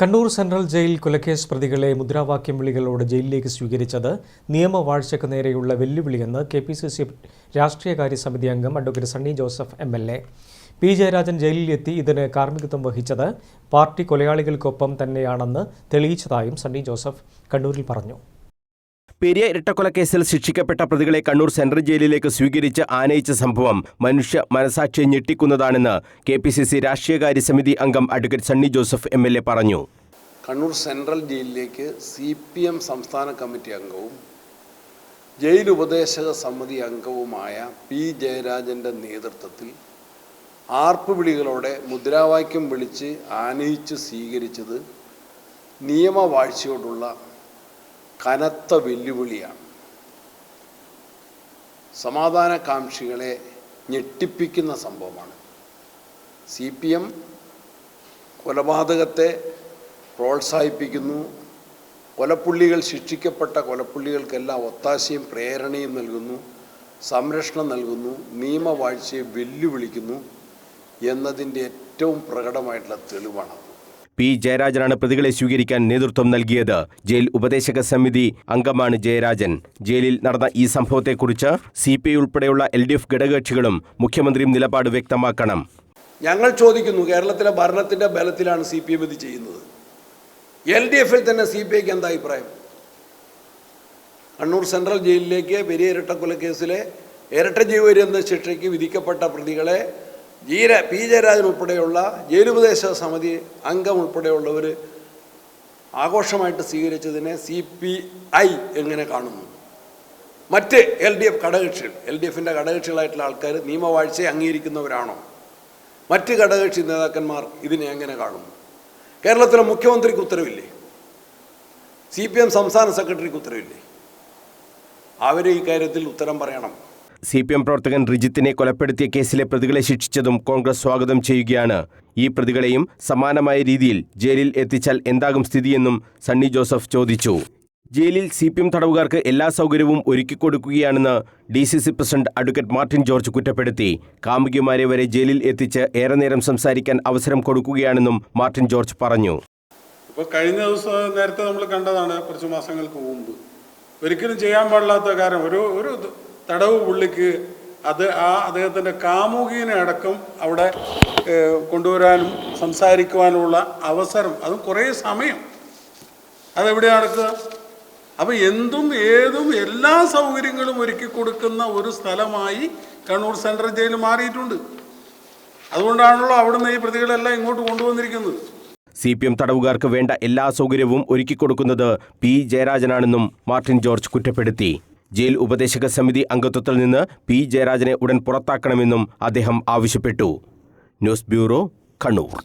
Kannur central jail കൊലക്കേസ് പ്രതികളെ മുദ്രാവാക്യം വിളികളോട് ജയിലിലേക്ക് സ്വീകരിച്ചത് നിയമവാഴ്ചയ്ക്ക് നേരെയുള്ള വെല്ലുവിളിയെന്ന് കെപിസിസി രാഷ്ട്രീയകാര്യ സമിതി അംഗം അഡ്വക്കേറ്റ് സണ്ണി ജോസഫ് എംഎൽഎ. പി ജയരാജൻ ജയിലിലെത്തി ഇതിന് കാർമ്മികത്വം വഹിച്ചത് പാർട്ടി കൊലയാളികൾക്കൊപ്പം തന്നെയാണെന്ന് തെളിയിച്ചതായും സണ്ണി ജോസഫ് കണ്ണൂരിൽ പറഞ്ഞു. പെരിയ ഇരട്ടക്കൊലക്കേസിൽ ശിക്ഷിക്കപ്പെട്ട പ്രതികളെ കണ്ണൂർ സെൻട്രൽ ജയിലിലേക്ക് സ്വീകരിച്ച് ആനയിച്ച സംഭവം മനുഷ്യ മനസാക്ഷിയെ ഞെട്ടിക്കുന്നതാണെന്ന് കെപിസിസി രാഷ്ട്രീയകാര്യ സമിതി അംഗം അഡ്വക്കേറ്റ് സണ്ണി ജോസഫ് എംഎൽഎ പറഞ്ഞു. കണ്ണൂർ സെൻട്രൽ ജയിലിലേക്ക് CPM സംസ്ഥാന കമ്മിറ്റി അംഗവും ജയിൽ ഉപദേശക സമിതി അംഗവുമായ പി ജയരാജൻ്റെ നേതൃത്വത്തിൽ ആർപ്പുവിളികളോടെ മുദ്രാവാക്യം വിളിച്ച് ആനയിച്ച് സ്വീകരിച്ചത് നിയമവാഴ്ചയോടുള്ള കനത്ത വെല്ലുവിളിയാണ്. സമാധാനകാംക്ഷികളെ ഞെട്ടിപ്പിക്കുന്ന സംഭവമാണ്. CPM കൊലപാതകത്തെ പ്രോത്സാഹിപ്പിക്കുന്നു. കൊലപ്പുള്ളികൾ ശിക്ഷിക്കപ്പെട്ട കൊലപ്പുള്ളികൾക്കെല്ലാം ഒത്താശയും പ്രേരണയും നൽകുന്നു, സംരക്ഷണം നൽകുന്നു, നിയമവാഴ്ചയെ വെല്ലുവിളിക്കുന്നു എന്നതിൻ്റെ ഏറ്റവും പ്രകടമായിട്ടുള്ള തെളിവാണ്. പി ജയരാജനാണ് പ്രതികളെ സ്വീകരിക്കാൻ നേതൃത്വം നൽകിയത്. ജയിൽ ഉപദേശക സമിതി അംഗമാണ് ജയരാജൻ. ജയിലിൽ നടന്ന ഈ സംഭവത്തെക്കുറിച്ച് CPI ഉൾപ്പെടെയുള്ള LDF ഘടകകക്ഷികളും മുഖ്യമന്ത്രിയും നിലപാട് വ്യക്തമാക്കണം. ഞങ്ങൾ ചോദിക്കുന്നു, കേരളത്തിലെ ഭരണത്തിൻ്റെ ബലത്തിലാണ് CPM ഇത് ചെയ്യുന്നത്. LDFിൽ തന്നെ CPIക്ക് എന്താ അഭിപ്രായം? കണ്ണൂർ സെൻട്രൽ ജയിലിലേക്ക് പെരിയ ഇരട്ടക്കൊലക്കേസിലെ ഇരട്ട ജീവപര്യന്ത ശിക്ഷയ്ക്ക് വിധിക്കപ്പെട്ട പ്രതികളെ പി ജയരാജൻ ഉൾപ്പെടെയുള്ള ജയിലുപദേശക സമിതി അംഗം ഉൾപ്പെടെയുള്ളവർ ആഘോഷമായിട്ട് സ്വീകരിച്ചതിനെ CPI എങ്ങനെ കാണുന്നു? മറ്റ് LDF ഘടകകക്ഷികൾ, LDFിൻ്റെ ഘടകകക്ഷികളായിട്ടുള്ള ആൾക്കാർ നിയമവാഴ്ചയെ അംഗീകരിക്കുന്നവരാണോ? മറ്റ് ഘടകകക്ഷി നേതാക്കന്മാർ ഇതിനെ എങ്ങനെ കാണുന്നു? കേരളത്തിലെ മുഖ്യമന്ത്രിക്ക് ഉത്തരവില്ലേ? CPM സംസ്ഥാന സെക്രട്ടറിക്ക് ഉത്തരവില്ലേ? അവർ ഈ കാര്യത്തിൽ ഉത്തരം പറയണം. CPM പ്രവർത്തകൻ റിജിത്തിനെ കൊലപ്പെടുത്തിയ കേസിലെ പ്രതികളെ ശിക്ഷിച്ചതും കോൺഗ്രസ് സ്വാഗതം ചെയ്യുകയാണ്. ഈ പ്രതികളെയും സമാനമായ രീതിയിൽ ജയിലിൽ എത്തിച്ചാൽ എന്താകും സ്ഥിതിയെന്നും സണ്ണി ജോസഫ് ചോദിച്ചു. ജയിലിൽ CPM തടവുകാർക്ക് എല്ലാ സൗകര്യവും ഒരുക്കിക്കൊടുക്കുകയാണെന്ന് DCC president advocate Martin George കുറ്റപ്പെടുത്തി. കാമുകിമാരെ വരെ ജയിലിൽ എത്തിച്ച് ഏറെ നേരം സംസാരിക്കാൻ അവസരം കൊടുക്കുകയാണെന്നും മാർട്ടിൻ ജോർജ് പറഞ്ഞു. ഇപ്പോൾ കഴിഞ്ഞ ദിവസം നേരത്തെ നമ്മൾ കണ്ടതാണ്, കുറച്ച് മാസങ്ങൾക്ക് മുമ്പ്. ഒരിക്കലും ചെയ്യാൻ പാടില്ലാത്ത കാര്യം, ഒരു തടവ് പുള്ളിക്ക് അദ്ദേഹത്തിൻ്റെ കാമുകീനെ അടക്കം അവിടെ കൊണ്ടുവരാനും സംസാരിക്കുവാനുമുള്ള അവസരം, അതും കുറേ സമയം, അതെവിടെ നടക്കുക? അപ്പോൾ എന്തും ഏതും എല്ലാ സൗകര്യങ്ങളും ഒരുക്കി കൊടുക്കുന്ന ഒരു സ്ഥലമായി കണ്ണൂർ സെൻട്രൽ ജയിൽ മാറിയിട്ടുണ്ട്. അതുകൊണ്ടാണല്ലോ അവിടുന്ന് ഈ പ്രതികളെല്ലാം ഇങ്ങോട്ട് കൊണ്ടുവന്നിരിക്കുന്നത്. CPM തടവുകാർക്ക് വേണ്ട എല്ലാ സൗകര്യവും ഒരുക്കിക്കൊടുക്കുന്നത് പി ജയരാജനാണെന്നും മാർട്ടിൻ ജോർജ് കുറ്റപ്പെടുത്തി. ജയിൽ ഉപദേശക സമിതി അംഗത്വത്തിൽ നിന്ന് പി ജയരാജനെ ഉടൻ പുറത്താക്കണമെന്നും അദ്ദേഹം ആവശ്യപ്പെട്ടു. News bureau, Kannur.